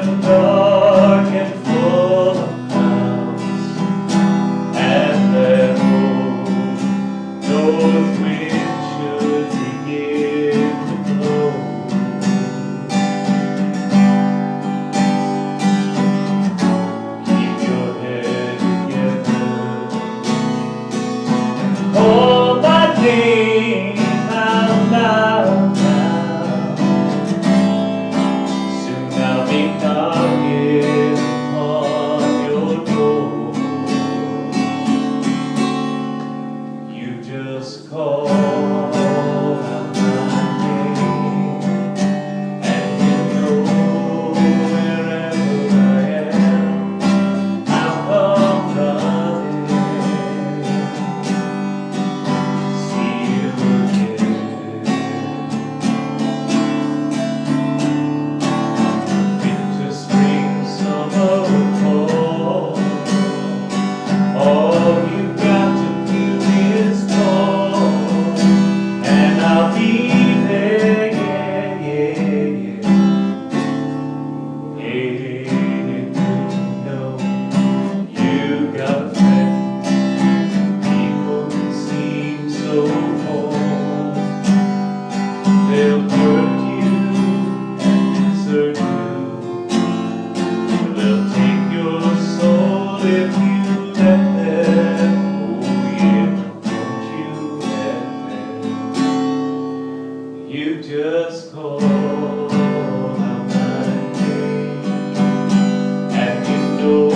and dark and full of clouds, and that north wind should begin to blow. Keep your head together and call my name out loud now. Soon I'll be knocking on your door. You just call out my name, and you know wherever I am, I'll come running. See you again. Winter, spring, summer, fall. All you got to do is call, and I'll be there. Yeah, yeah, yeah. Hey, know you got a friend. People can seem so cold. They'll hurt you and desert you. They'll take your soul if you let them. Oh yeah, don't you let them. You just call out my name, and you know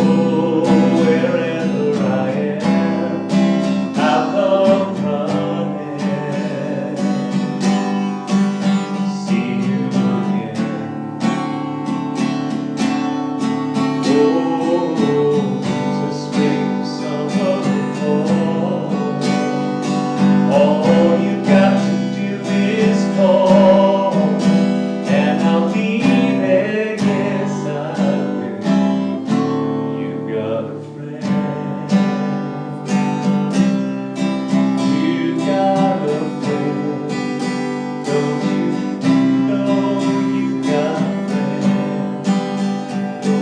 wherever I am, I'll come running. See you again. Winter, spring, summer, fall. All you got to do is call, and I'll be there. Yes, I will. You got a friend. You got a friend. Don't you know you got a friend? Oh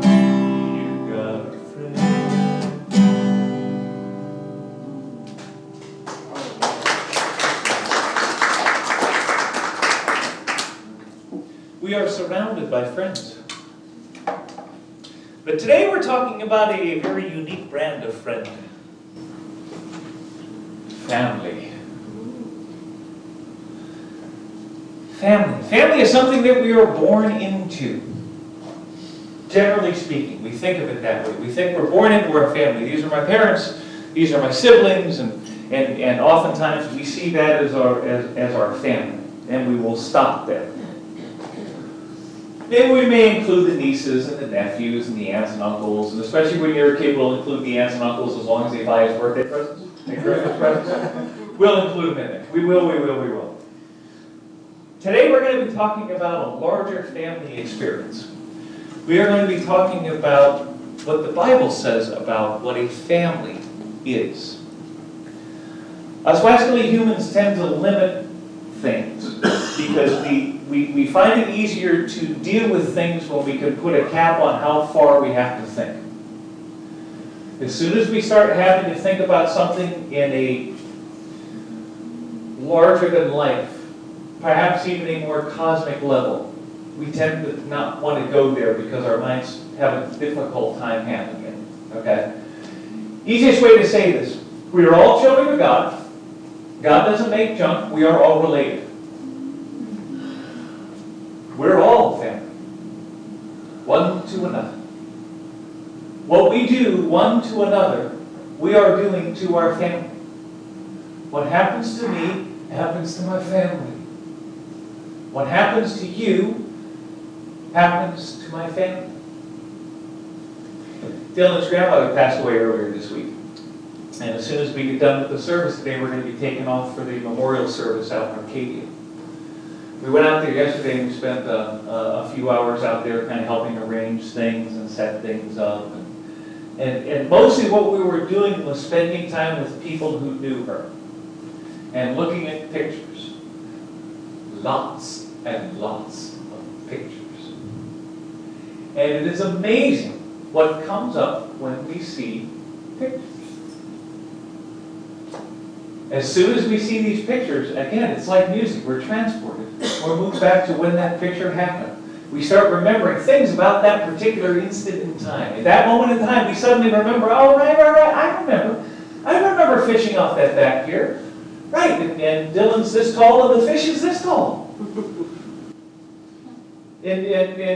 yeah, you got a friend. We are surrounded by friends. But today we're talking about a very unique brand of friend. Family. Family. Family is something that we are born into. Generally speaking, we think of it that way. We think we're born into our family. These are my parents, these are my siblings, and oftentimes we see that as our family, and we will stop there. Then we may include the nieces and the nephews and the aunts and uncles, and especially when you're a kid, we'll include the aunts and uncles as long as they buy us birthday presents, and Christmas presents. We'll include them in it. We will. Today we're going to be talking about a larger family experience. We are going to be talking about what the Bible says about what a family is. Us Wesley humans tend to limit things because we find it easier to deal with things when we can put a cap on how far we have to think. As soon as we start having to think about something in a larger than life, perhaps even a more cosmic level, we tend to not want to go there because our minds have a difficult time handling it. Okay? Easiest way to say this: we are all children of God. God doesn't make junk. We are all related. We're all family. One to another. What we do one to another, we are doing to our family. What happens to me happens to my family. What happens to you happens to my family. Dylan's grandmother passed away earlier this week. And as soon as we get done with the service today, we're going to be taking off for the memorial service out in Arcadia. We went out there yesterday and we spent a few hours out there kind of helping arrange things and set things up. And mostly what we were doing was spending time with people who knew her and looking at pictures. Lots and lots of pictures. And it is amazing what comes up when we see pictures. As soon as we see these pictures, again, it's like music. We're transported. We're moved back to when that picture happened. We start remembering things about that particular instant in time. At that moment in time, we suddenly remember, oh, right, I remember fishing off that back pier. Right, and Dylan's this tall and the fish is this tall. And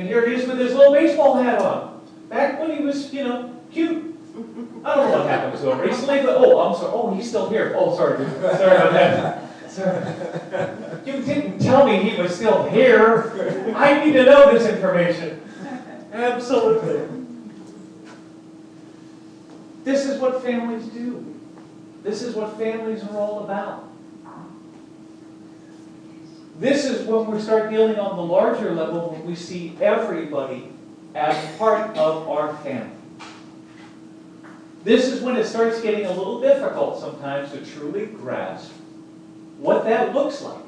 here he is with his little baseball hat on. Back when he was, cute. I don't know what happened to him recently, but I'm sorry. Oh, he's still here. Oh, sorry. Sorry about that. Sorry. You didn't tell me he was still here. I need to know this information. Absolutely. This is what families do. This is what families are all about. This is when we start dealing on the larger level, when we see everybody as part of our family. This is when it starts getting a little difficult sometimes to truly grasp what that looks like.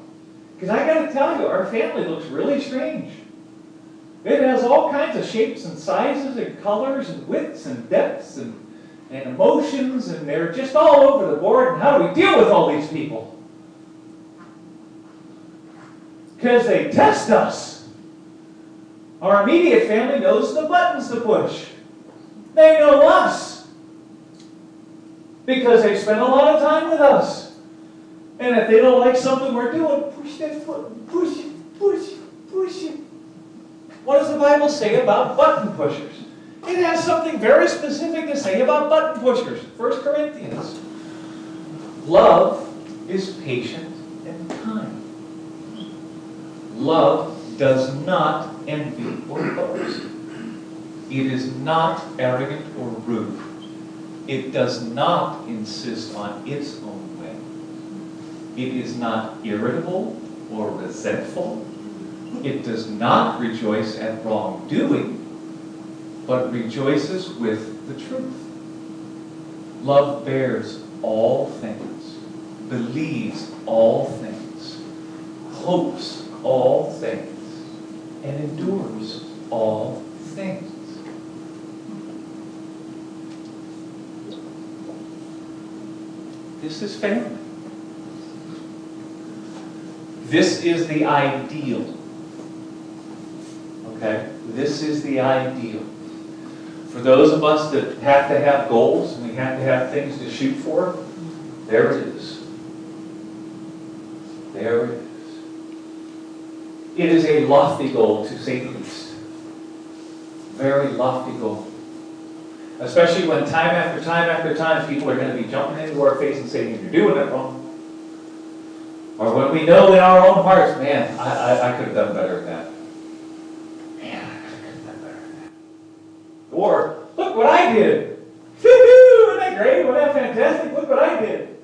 Because I got to tell you, our family looks really strange. It has all kinds of shapes and sizes and colors and widths and depths and emotions, and they're just all over the board. And how do we deal with all these people? Because they test us. Our immediate family knows the buttons to push. They know us. Because they spend a lot of time with us. And if they don't like something we're doing, push that button, push it, push it, push it. What does the Bible say about button pushers? It has something very specific to say about button pushers. 1 Corinthians. Love is patient and kind. Love does not envy or boast. It is not arrogant or rude. It does not insist on its own way. It is not irritable or resentful. It does not rejoice at wrongdoing, but rejoices with the truth. Love bears all things, believes all things, hopes all things, and endures all things. This is family. This is the ideal. Okay? This is the ideal. For those of us that have to have goals and we have to have things to shoot for, there it is. There it is. It is a lofty goal, to say the least. Very lofty goal. Especially when time after time after time people are going to be jumping into our face and saying, you're doing it wrong. Or when we know in our own hearts, man, I could have done better at that. Man, I could have done better at that. Or, look what I did. Woo-hoo! Isn't that great? Wasn't that fantastic? Look what I did.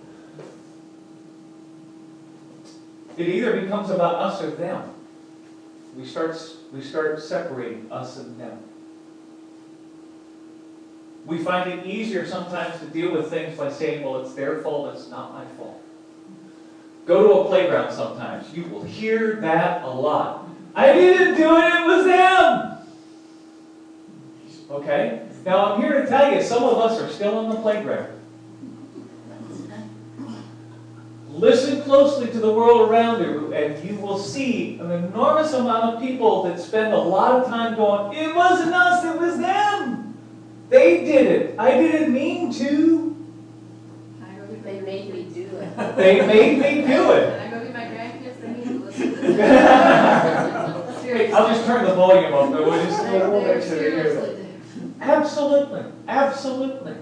It either becomes about us or them. We start separating us and them. We find it easier sometimes to deal with things by saying, well, it's their fault, it's not my fault. Go to a playground sometimes. You will hear that a lot. I didn't do it, it was them. Okay? Now I'm here to tell you, some of us are still on the playground. Listen closely to the world around you, and you will see an enormous amount of people that spend a lot of time going, it wasn't us, it was them. They did it. I didn't mean to. They made me do it. They made me do it. When I go get my grandkids, they need to listen to this. Seriously. I'll just turn the volume up, but we'll just we'll make sure they hear it. Seriously. Absolutely. Absolutely.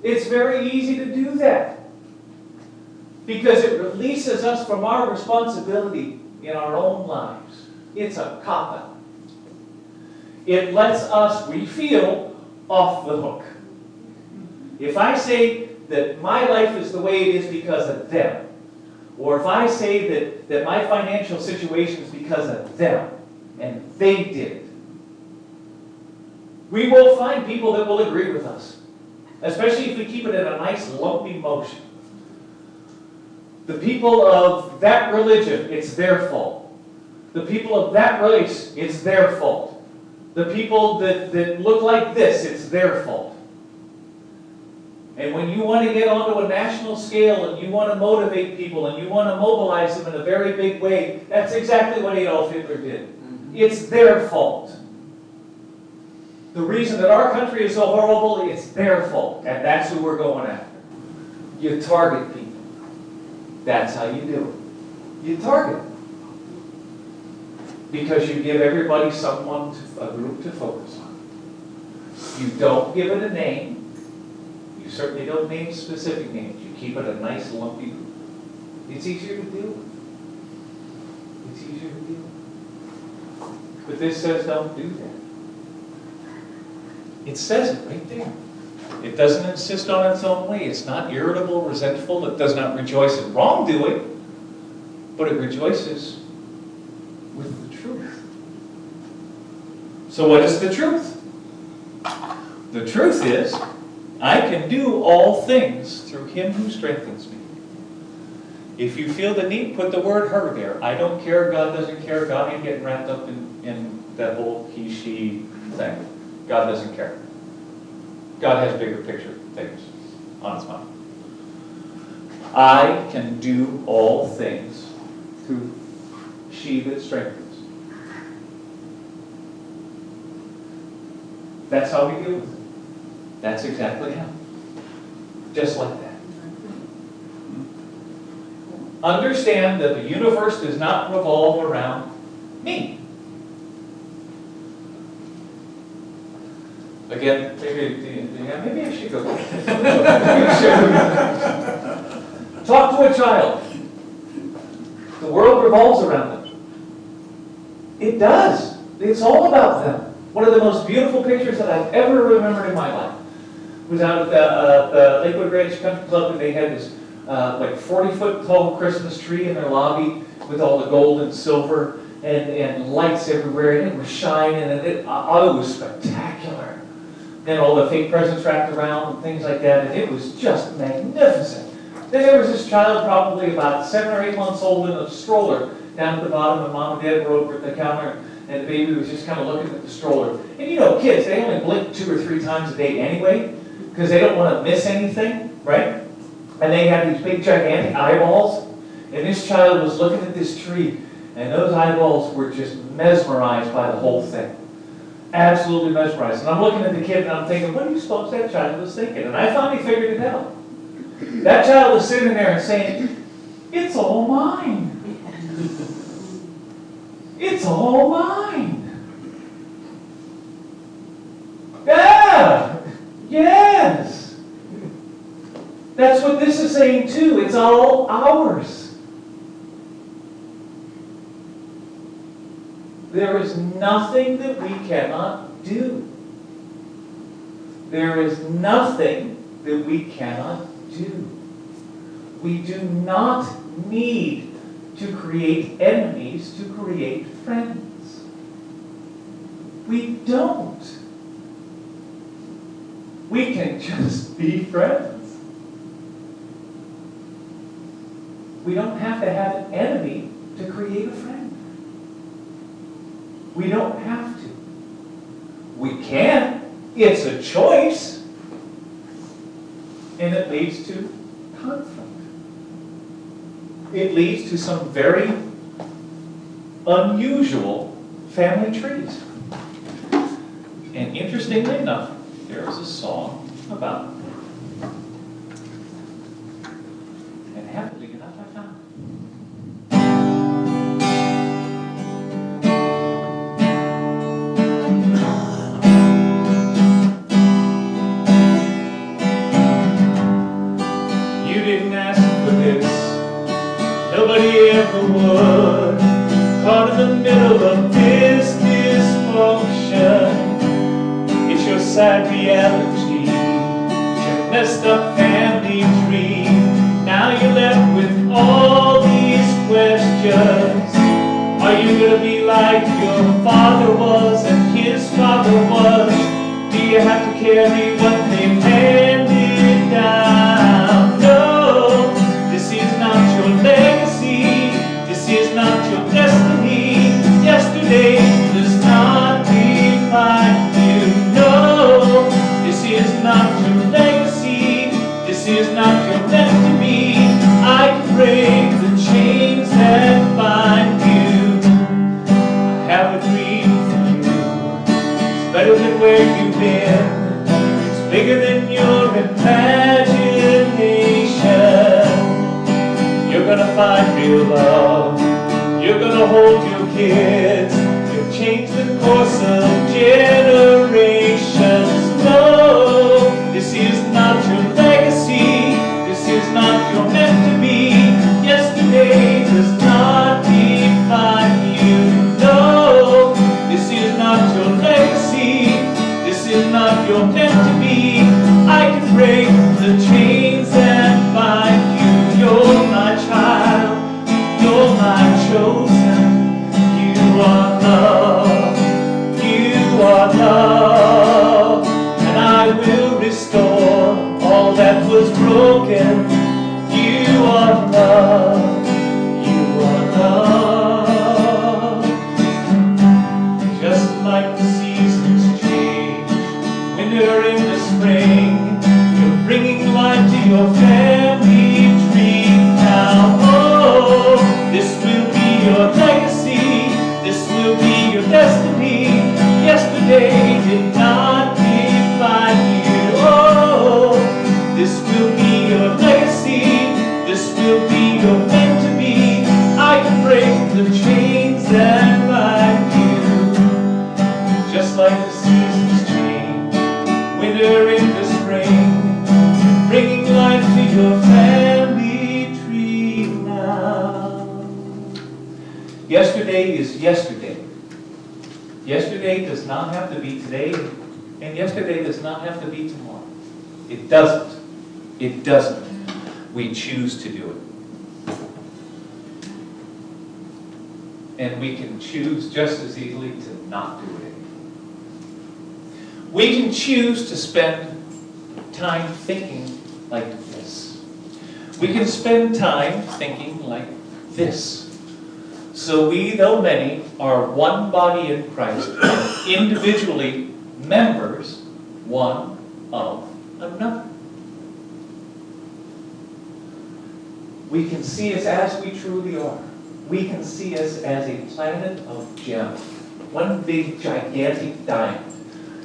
It's very easy to do that. Because it releases us from our responsibility in our own lives. It's a cop-out. It lets us, we feel, off the hook. If I say that my life is the way it is because of them, or if I say that my financial situation is because of them, and they did it, we will find people that will agree with us, especially if we keep it in a nice lumpy motion. The people of that religion, it's their fault. The people of that race, it's their fault. The people that look like this, it's their fault. And when you want to get onto a national scale and you want to motivate people and you want to mobilize them in a very big way, that's exactly what Adolf Hitler did. It's their fault. The reason that our country is so horrible, it's their fault. And that's who we're going after. You target people. That's how you do it. You target. Because you give everybody a group to focus on. You don't give it a name. You certainly don't name specific names. You keep it a nice lumpy group. It's easier to deal with. It's easier to deal with. But this says don't do that. It says it right there. It doesn't insist on its own way. It's not irritable, resentful. It does not rejoice in wrongdoing, but it rejoices with the truth. So what is the truth? The truth is, I can do all things through Him who strengthens me. If you feel the need, put the word her there. I don't care, God doesn't care, God ain't getting wrapped up in that whole he, she thing. God doesn't care. God has bigger picture things on His mind. I can do all things through she that strengthens. That's how we deal with it. That's exactly how. Just like that. Understand that the universe does not revolve around me. Again, maybe I should go. Talk to a child. The world revolves around them. It does. It's all about them. One of the most beautiful pictures that I've ever remembered in my life was out at the Lakewood Ranch Country Club, and they had this like 40-foot tall Christmas tree in their lobby with all the gold and silver and lights everywhere, and it was shining, and it was spectacular. Then all the fake presents wrapped around and things like that, and it was just magnificent. Then there was this child, probably about 7 or 8 months old, in a stroller down at the bottom, and Mom and Dad were over at the counter, and the baby was just kind of looking at the stroller. And you know, kids, they only blink 2 or 3 times a day anyway, because they don't want to miss anything, right? And they have these big, gigantic eyeballs, and this child was looking at this tree, and those eyeballs were just mesmerized by the whole thing. Absolutely mesmerized. And I'm looking at the kid and I'm thinking, what do you suppose that child was thinking? And I finally figured it out. That child was sitting there and saying, it's all mine. It's all mine. Yeah. Yes. That's what this is saying too. It's all ours. There is nothing that we cannot do. There is nothing that we cannot do. We do not need to create enemies to create friends. We don't. We can just be friends. We don't have to have an enemy to create a friend. We don't have to. We can. It's a choice. And it leads to conflict. It leads to some very unusual family trees. And interestingly enough, there is a song about it. And happily enough, I found it. Nobody ever would. Caught in the middle of this dysfunction. It's your sad reality. It's your messed up family dream. Now you're left with all these questions. Are you gonna be like your father was and his father was? Do you have to carry what they've handed down? No, this is not your legacy. This is not your destiny. Yesterday does not define better than where you've been. It's bigger than your imagination. You're gonna find real love. You're gonna hold your kids. You'll change the course of generations. No, this is not your legacy. This is not your meant to be. Yesterday does not define you. No, this is not your legacy. This is not your meant to be. I can break the chains and find you. You're my child. You're my chosen. You are love. You are love. And I will restore all that was broken. You are love. You are love. Just like the seasons change, winter into spring, you're bringing life to your family tree now. Oh, this will be your legacy. This will be your destiny. Yesterday did not define you. Oh, this will be your legacy. This will be your meant to be. I can break the chains that bind you. Just like the seasons change, winter into spring, bringing life to your family tree now. Yesterday is yesterday. Yesterday does not have to be today, and yesterday does not have to be tomorrow. It doesn't. It doesn't. We choose to do it. And we can choose just as easily to not do it. We can choose to spend time thinking like this. We can spend time thinking like this. So we, though many, are one body in Christ, and individually members one of another. We can see us as we truly are. We can see us as a planet of gems. One big, gigantic diamond.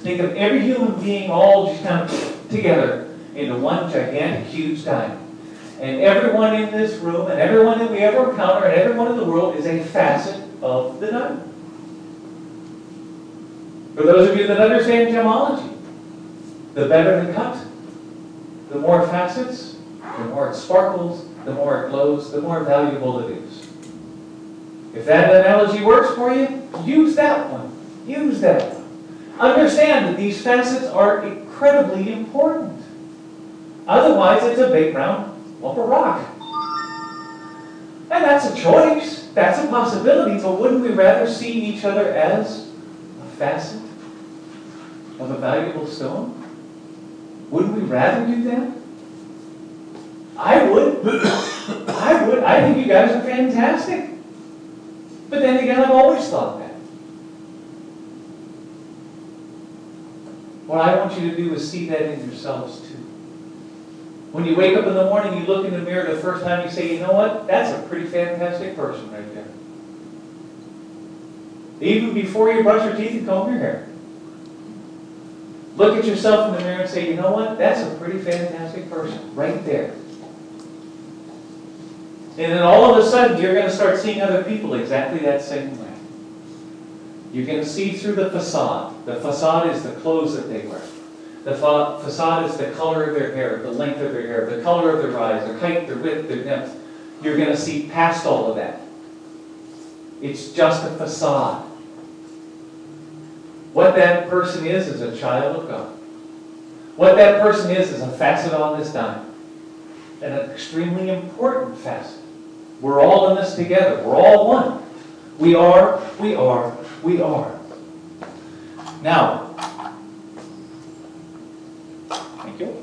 Think of every human being all just kind of together into one gigantic, huge diamond. And everyone in this room, and everyone that we ever encounter, and everyone in the world is a facet of the diamond. For those of you that understand gemology, the better the cut, the more facets, the more it sparkles, the more it glows, the more valuable it is. If that analogy works for you, use that one. Use that one. Understand that these facets are incredibly important. Otherwise, it's a big round lump of rock. And that's a choice. That's a possibility. But wouldn't we rather see each other as a facet of a valuable stone? Wouldn't we rather do that? I would. I would. I think you guys are fantastic. But then again, I've always thought that. What I want you to do is see that in yourselves too. When you wake up in the morning, you look in the mirror the first time, you say, you know what? That's a pretty fantastic person right there. Even before you brush your teeth and comb your hair. Look at yourself in the mirror and say, you know what? That's a pretty fantastic person right there. And then all of a sudden, you're going to start seeing other people exactly that same way. You're going to see through the facade. The facade is the clothes that they wear. The facade is the color of their hair, the length of their hair, the color of their eyes, their height, their width, their depth. You're going to see past all of that. It's just a facade. What that person is a child of God. What that person is a facet on this diamond. And an extremely important facet. We're all in this together. We're all one. We are. Now, thank you.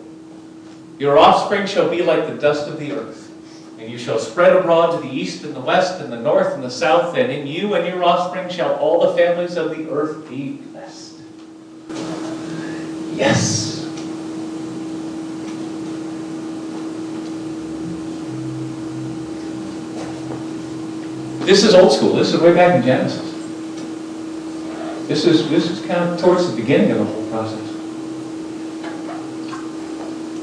Your offspring shall be like the dust of the earth, and you shall spread abroad to the east and the west and the north and the south, and in you and your offspring shall all the families of the earth be blessed. Yes. This is old school. This is way back in Genesis. This is kind of towards the beginning of the whole process.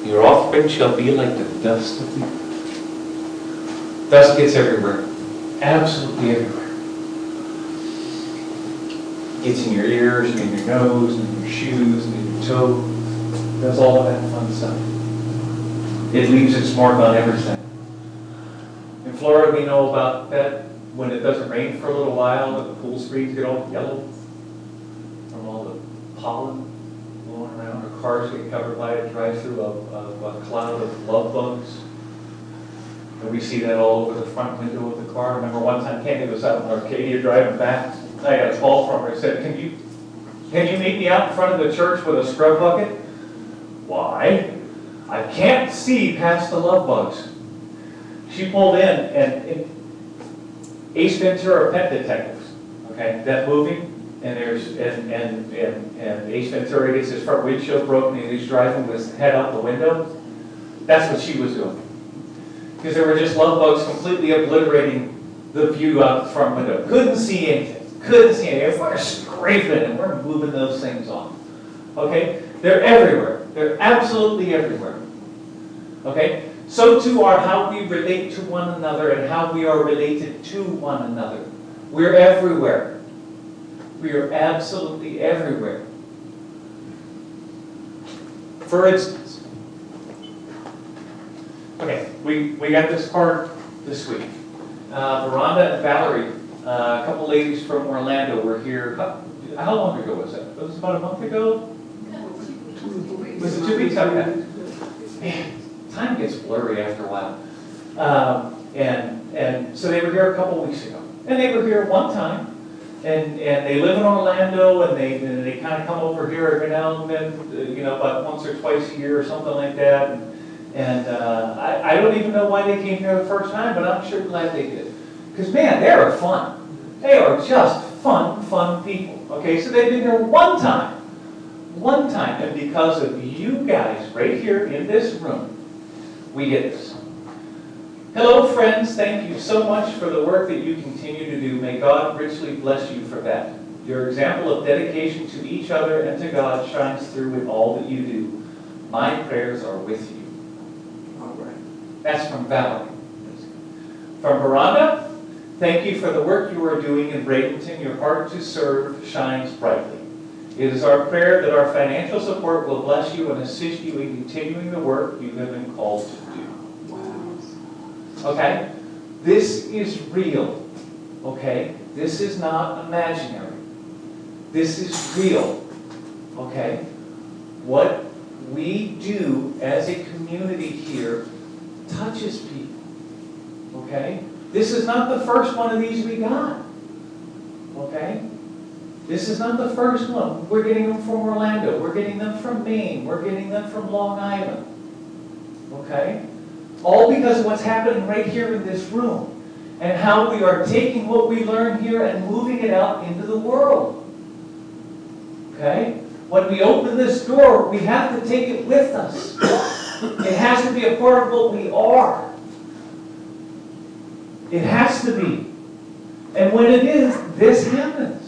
Your offspring shall be like the dust of the earth. Dust gets everywhere. Absolutely everywhere. Gets in your ears, and in your nose, and in your shoes, and in your toe. Does all of that fun stuff. It leaves its mark on everything. In Florida, we know about that when it doesn't rain for a little while, and the pool streets get all yellow from all the pollen blowing around, or cars get covered by it, drive through a cloud of love bugs. And we see that all over the front window of the car. I remember one time Candy was out in Arcadia driving back. I got a call from her. I said, can you meet me out in front of the church with a scrub bucket? Why? I can't see past the love bugs. She pulled in, and Ace Ventura Pet Detectives, okay, that movie, and Ace Ventura gets his front windshield broken and he's driving with his head out the window. That's what she was doing. Because there were just love bugs completely obliterating the view out the front window. Couldn't see anything. Couldn't see anything. We're scraping and we're moving those things off. Okay? They're everywhere. They're absolutely everywhere. Okay? So too are how we relate to one another and how we are related to one another. We're everywhere. We are absolutely everywhere. For instance, okay, we got this card this week. Veranda and Valerie, a couple ladies from Orlando were here. How long ago was that? Was it about a month ago? Was it 2 weeks? Okay. Man, time gets blurry after a while. And so they were here a couple weeks ago. And they were here one time. And they live in Orlando, and they kind of come over here every now and then, about once or twice a year or something like that. And I don't even know why they came here the first time, but I'm sure glad they did. Because, man, they are fun. They are just fun people. Okay, so they've been here one time. One time. And because of you guys right here in this room, we get this. Hello, friends. Thank you so much for the work that you continue to do. May God richly bless you for that. Your example of dedication to each other and to God shines through in all that you do. My prayers are with you. All right. That's from Valerie. From Veranda, thank you for the work you are doing in Bradenton. Your heart to serve shines brightly. It is our prayer that our financial support will bless you and assist you in continuing the work you have been called to do. Okay? This is real. Okay? This is not imaginary. This is real. Okay? What we do as a community here touches people. Okay? This is not the first one of these we got. Okay? This is not the first one. We're getting them from Orlando. We're getting them from Maine. We're getting them from Long Island. Okay? All because of what's happening right here in this room. And how we are taking what we learn here and moving it out into the world. Okay? When we open this door, we have to take it with us. It has to be a part of what we are. It has to be. And when it is, this happens.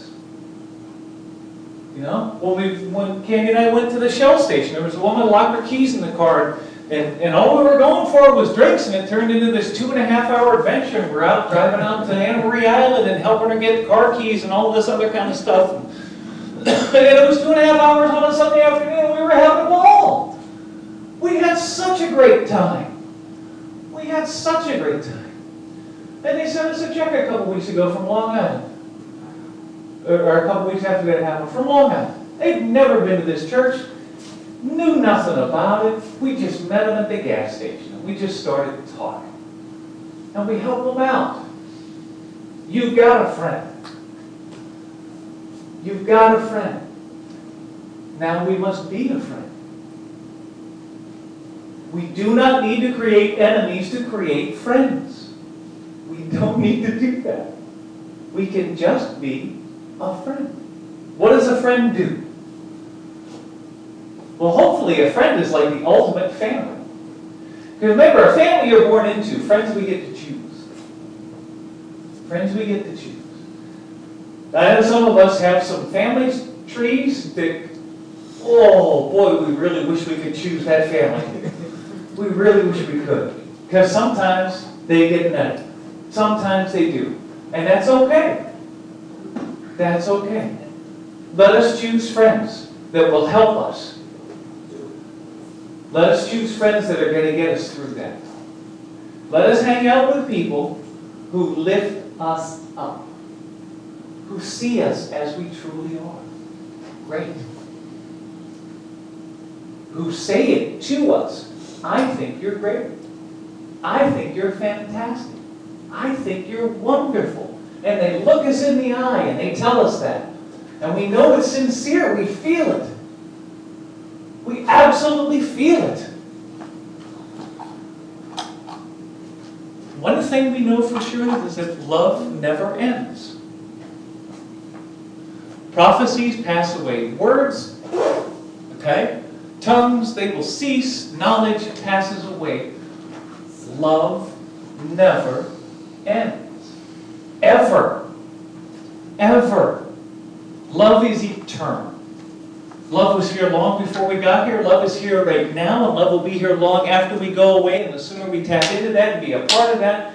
When Candy and I went to the Shell station, there was a woman locked her keys in the car, and all we were going for was drinks, and it turned into this 2.5-hour adventure. And we're out driving out to Anna Marie Island and helping her get car keys and all this other kind of stuff. And it was 2.5 hours on a Sunday afternoon, and we were having a ball. We had such a great time. We had such a great time. And they sent us a check a couple weeks ago from Long Island. Or a couple weeks after that happened, from Long Island. They've never been to this church, knew nothing about it. We just met them at the gas station, and we just started talking. And we helped them out. You've got a friend. You've got a friend. Now we must be a friend. We do not need to create enemies to create friends. We don't need to do that. We can just be a friend. What does a friend do? Well, hopefully a friend is like the ultimate family. Because remember, a family you're born into, friends we get to choose. Friends we get to choose. I know some of us have some family trees that, oh boy, we really wish we could choose that family. We really wish we could. Because sometimes they get nutty. Sometimes they do. And that's okay. That's okay. Let us choose friends that will help us. Let us choose friends that are going to get us through that. Let us hang out with people who lift us up, who see us as we truly are. Great. Who say it to us. I think you're great. I think you're fantastic. I think you're wonderful. And they look us in the eye and they tell us that. And we know it's sincere. We feel it. We absolutely feel it. One thing we know for sure is that love never ends. Prophecies pass away. Words, okay? Tongues, they will cease. Knowledge passes away. Love never ends. Ever. Ever. Love is eternal. Love was here long before we got here. Love is here right now, and love will be here long after we go away. And the sooner we tap into that and be a part of that,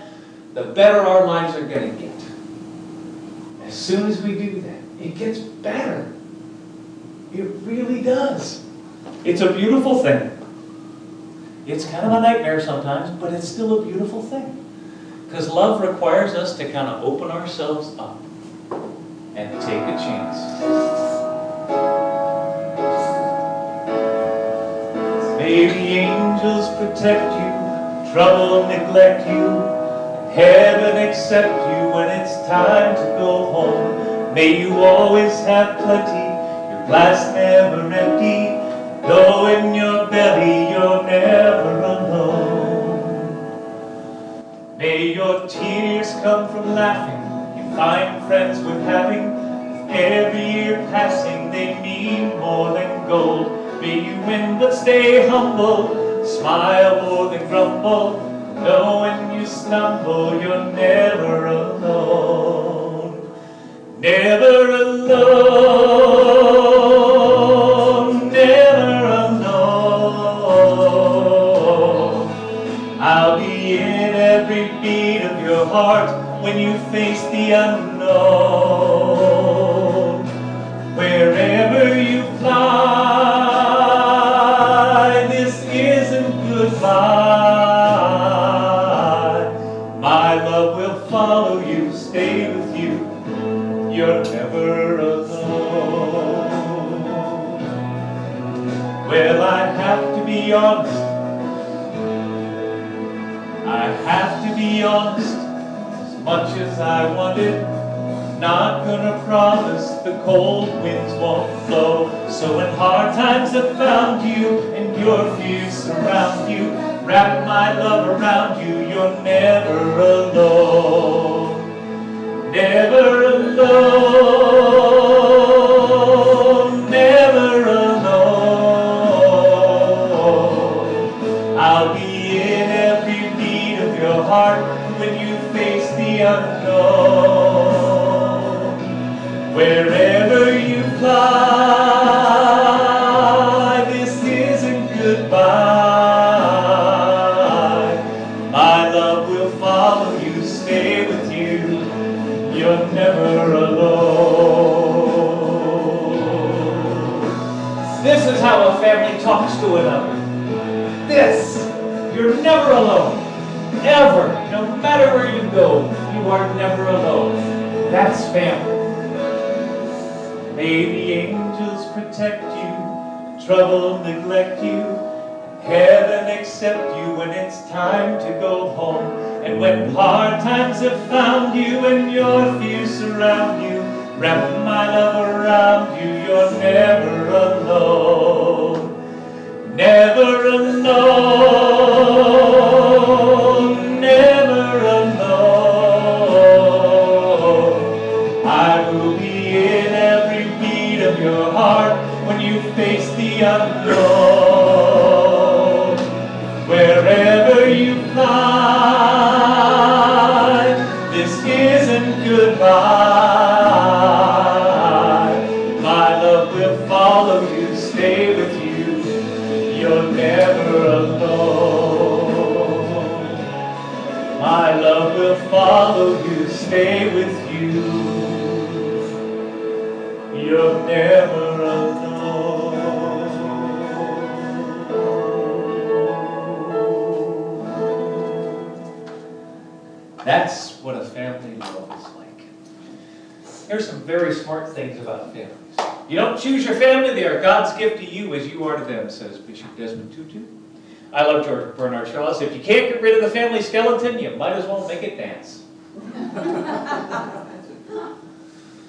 the better our lives are going to get. As soon as we do that, it gets better. It really does. It's a beautiful thing. It's kind of a nightmare sometimes, but it's still a beautiful thing. Because love requires us to kind of open ourselves up and take a chance. May the angels protect you, trouble neglect you, and heaven accept you when it's time to go home. May you always have plenty, your glass never empty, though in your belly you're never alone. May your tears come from laughing, you find friends with having, every year passing they mean more than gold. May you win but stay humble, smile more than grumble, know when you stumble you're never alone. Never alone, never alone. I'll be in every beat of your heart when you face the unknown. Wherever you fly, my love will follow you, stay with you, you're never alone. Well, I have to be honest, I have to be honest, as much as I wanted, not gonna promise the cold winds won't blow. So when hard times have found you and your fears surround you, wrap my love around you, you're never alone. Never alone, never alone. I'll be in every beat of your heart when you face the unknown. Wherever you fly, this isn't goodbye. My love will follow you, stay with you, you're never alone. This is how a family talks to another. This, you're never alone. Ever, no matter where you go, you are never alone. That's family. May the angels protect you, trouble neglect you, heaven accept you when it's time to go home. And when hard times have found you and your fears surround you, wrap my love around you, you're never alone. Never alone, never alone. I will be in every beat of your heart when you face the unknown. Wherever you fly, this isn't goodbye. will follow you, stay with you. You're never alone. My love will follow you, stay with you. You're never alone. That's what a family love is like. Here's some very smart things about families. You don't choose your family, they are God's gift to you as you are to them, says Bishop Desmond Tutu. I love George Bernard Shaw. If you can't get rid of the family skeleton, you might as well make it dance.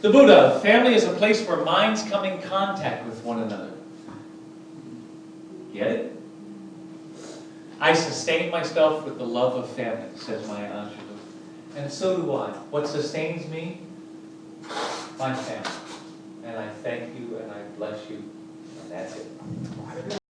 The Buddha, family is a place where minds come in contact with one another. Get it? I sustain myself with the love of family, says Maya Angelou. And so do I. What sustains me? My family. And I thank you and I bless you. And that's it.